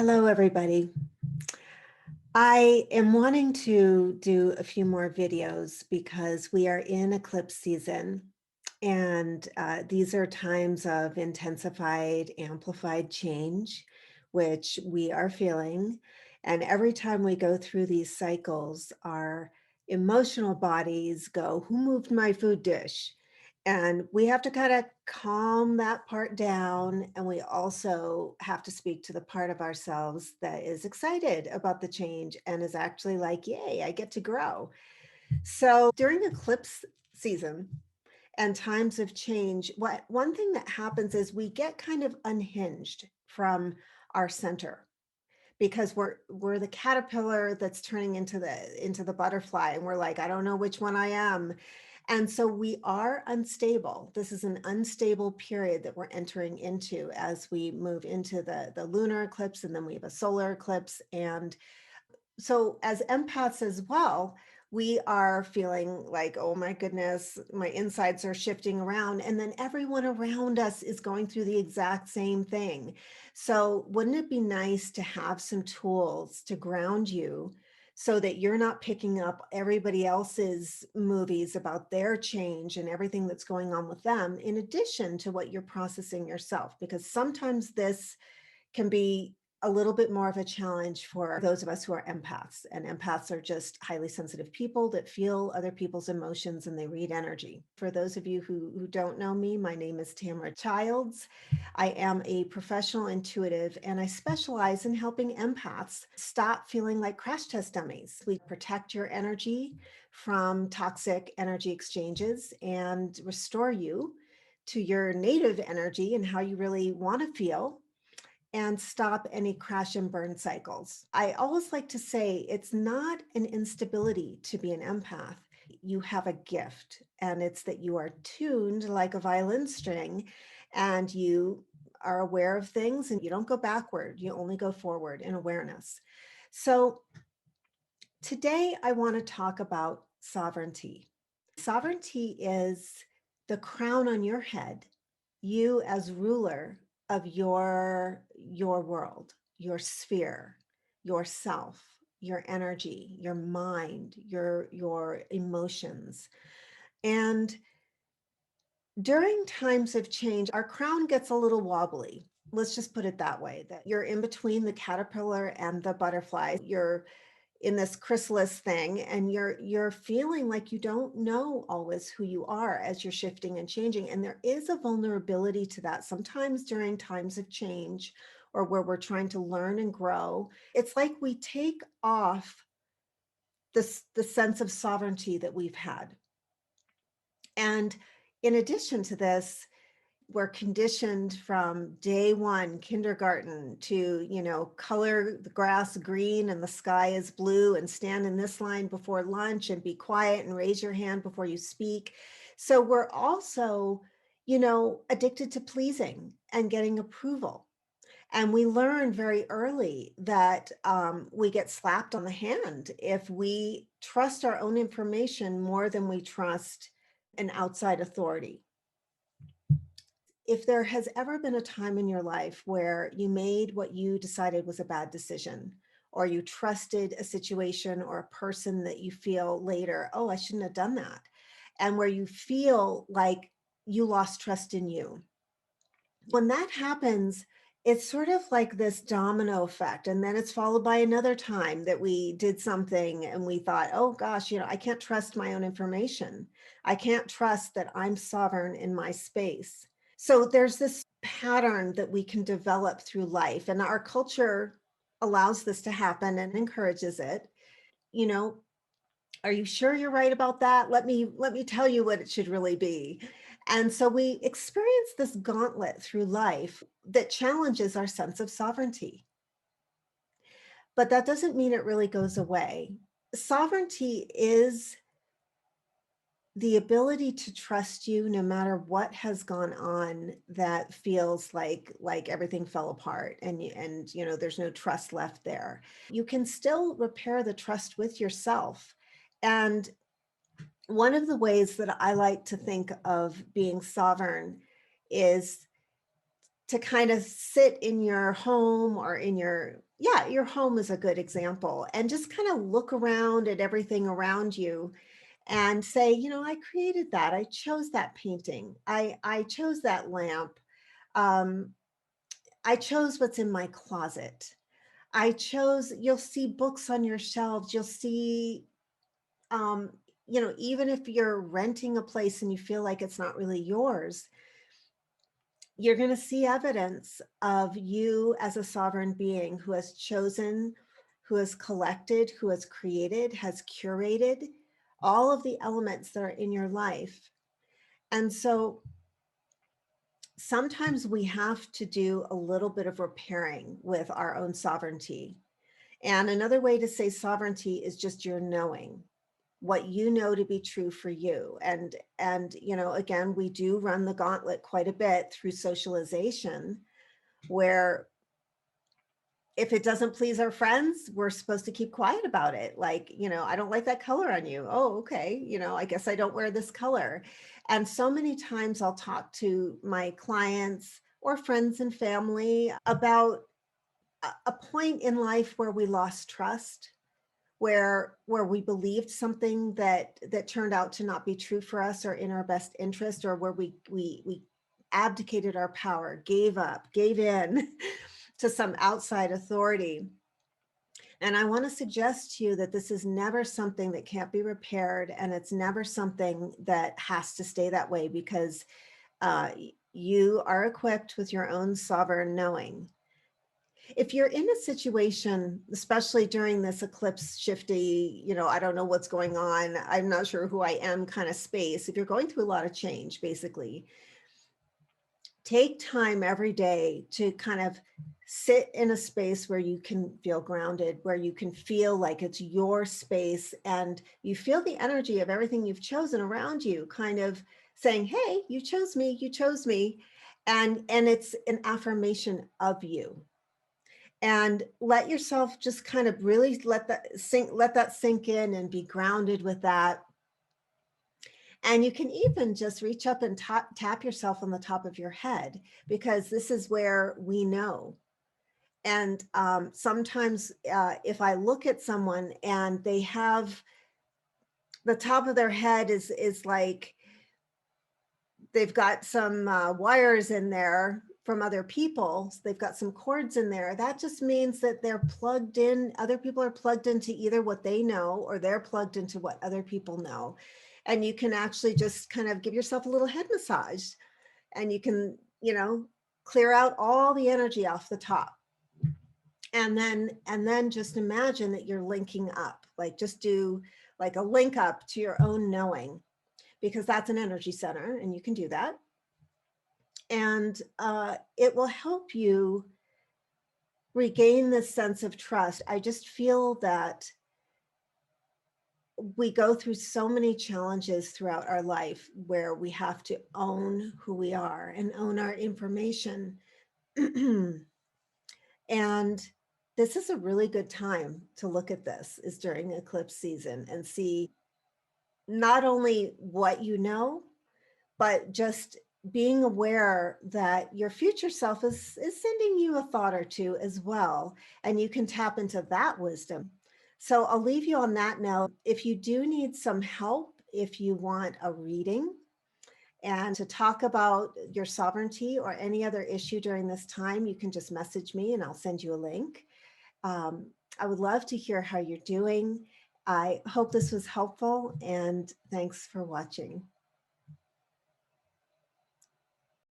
Hello, everybody. I am wanting to do a few more videos because we are in eclipse season, and these are times of intensified, amplified change, which we are feeling. And every time we go through these cycles, our emotional bodies go, "Who moved my food dish?" And we have to kind of calm that part down. And we also have to speak to the part of ourselves that is excited about the change and is actually like, yay, I get to grow. So during eclipse season and times of change, one thing that happens is we get kind of unhinged from our center because we're the caterpillar that's turning into the butterfly, and we're like, I don't know which one I am. And so we are unstable. This is an unstable period that we're entering into as we move into the lunar eclipse, and then we have a solar eclipse. And so as empaths as well, we are feeling like, oh my goodness, my insides are shifting around. And then everyone around us is going through the exact same thing. So wouldn't it be nice to have some tools to ground you so that you're not picking up everybody else's movies about their change and everything that's going on with them, in addition to what you're processing yourself? Because sometimes this can be a little bit more of a challenge for those of us who are empaths. And empaths are just highly sensitive people that feel other people's emotions and they read energy. For those of you who don't know me, my name is Tamara Childs. I am a professional intuitive, and I specialize in helping empaths stop feeling like crash test dummies. We protect your energy from toxic energy exchanges and restore you to your native energy and how you really want to feel, and stop any crash and burn cycles. I always like to say it's not an instability to be an empath. You have a gift, and it's that you are tuned like a violin string, and you are aware of things, and you don't go backward, you only go forward in awareness. So today I want to talk about sovereignty. Sovereignty is the crown on your head, you as ruler of your world, your sphere, yourself, your energy, your mind, your emotions. And during times of change, our crown gets a little wobbly. Let's just put it that way, that you're in between the caterpillar and the butterfly. You're in this chrysalis thing, and you're feeling like you don't know always who you are as you're shifting and changing. And there is a vulnerability to that sometimes during times of change, or where we're trying to learn and grow. It's like we take off the sense of sovereignty that we've had. And in addition to this, we're conditioned from day one, kindergarten, to, color the grass green and the sky is blue, and stand in this line before lunch, and be quiet and raise your hand before you speak. So we're also, addicted to pleasing and getting approval. And we learn very early that we get slapped on the hand if we trust our own information more than we trust an outside authority. If there has ever been a time in your life where you made what you decided was a bad decision, or you trusted a situation or a person that you feel later, oh, I shouldn't have done that, and where you feel like you lost trust in you, when that happens, it's sort of like this domino effect. And then it's followed by another time that we did something and we thought, oh gosh, I can't trust my own information. I can't trust that I'm sovereign in my space. So there's this pattern that we can develop through life, and our culture allows this to happen and encourages it. You know, are you sure you're right about that? Let me tell you what it should really be. And so we experience this gauntlet through life that challenges our sense of sovereignty. But that doesn't mean it really goes away. Sovereignty is the ability to trust you no matter what has gone on that feels like everything fell apart, and there's no trust left there. You can still repair the trust with yourself. And one of the ways that I like to think of being sovereign is to kind of sit in your home or in your home is a good example, and just kind of look around at everything around you and say, I created that. I chose that painting. I chose that lamp. Um, I chose what's in my closet. You'll see books on your shelves. You'll see, um, even if you're renting a place and you feel like it's not really yours, you're going to see evidence of you as a sovereign being who has chosen, who has collected, who has created, has curated all of the elements that are in your life. And so sometimes we have to do a little bit of repairing with our own sovereignty. And another way to say sovereignty is just your knowing what you know to be true for you. And again, we do run the gauntlet quite a bit through socialization, where if it doesn't please our friends, we're supposed to keep quiet about it. Like, I don't like that color on you. Oh, okay. I guess I don't wear this color. And so many times I'll talk to my clients or friends and family about a point in life where we lost trust, where we believed something that turned out to not be true for us or in our best interest, or where we abdicated our power, gave in to some outside authority. And I want to suggest to you that this is never something that can't be repaired, and it's never something that has to stay that way, because uh, you are equipped with your own sovereign knowing. If you're in a situation, especially during this eclipse shifty, I don't know what's going on, I'm not sure who I am kind of space, if you're going through a lot of change, basically, take time every day to kind of sit in a space where you can feel grounded, where you can feel like it's your space, and you feel the energy of everything you've chosen around you, kind of saying, hey, you chose me, you chose me. And it's an affirmation of you. And let yourself just kind of really let that sink in and be grounded with that. And you can even just reach up and tap yourself on the top of your head, because this is where we know. And sometimes if I look at someone and they have the top of their head is like they've got some wires in there from other people. So they've got some cords in there. That just means that they're plugged in. Other people are plugged into either what they know, or they're plugged into what other people know. And you can actually just kind of give yourself a little head massage, and you can, clear out all the energy off the top. And then just imagine that you're linking up, like just do like a link up to your own knowing, because that's an energy center and you can do that. And it will help you regain this sense of trust. I just feel that we go through so many challenges throughout our life where we have to own who we are and own our information. And this is a really good time to look at this, is during eclipse season, and see not only what you know, but just being aware that your future self is sending you a thought or two as well, and you can tap into that wisdom. So I'll leave you on that note. If you do need some help, if you want a reading and to talk about your sovereignty or any other issue during this time, you can just message me and I'll send you a link. um, I would love to hear how you're doing. I hope this was helpful, and thanks for watching.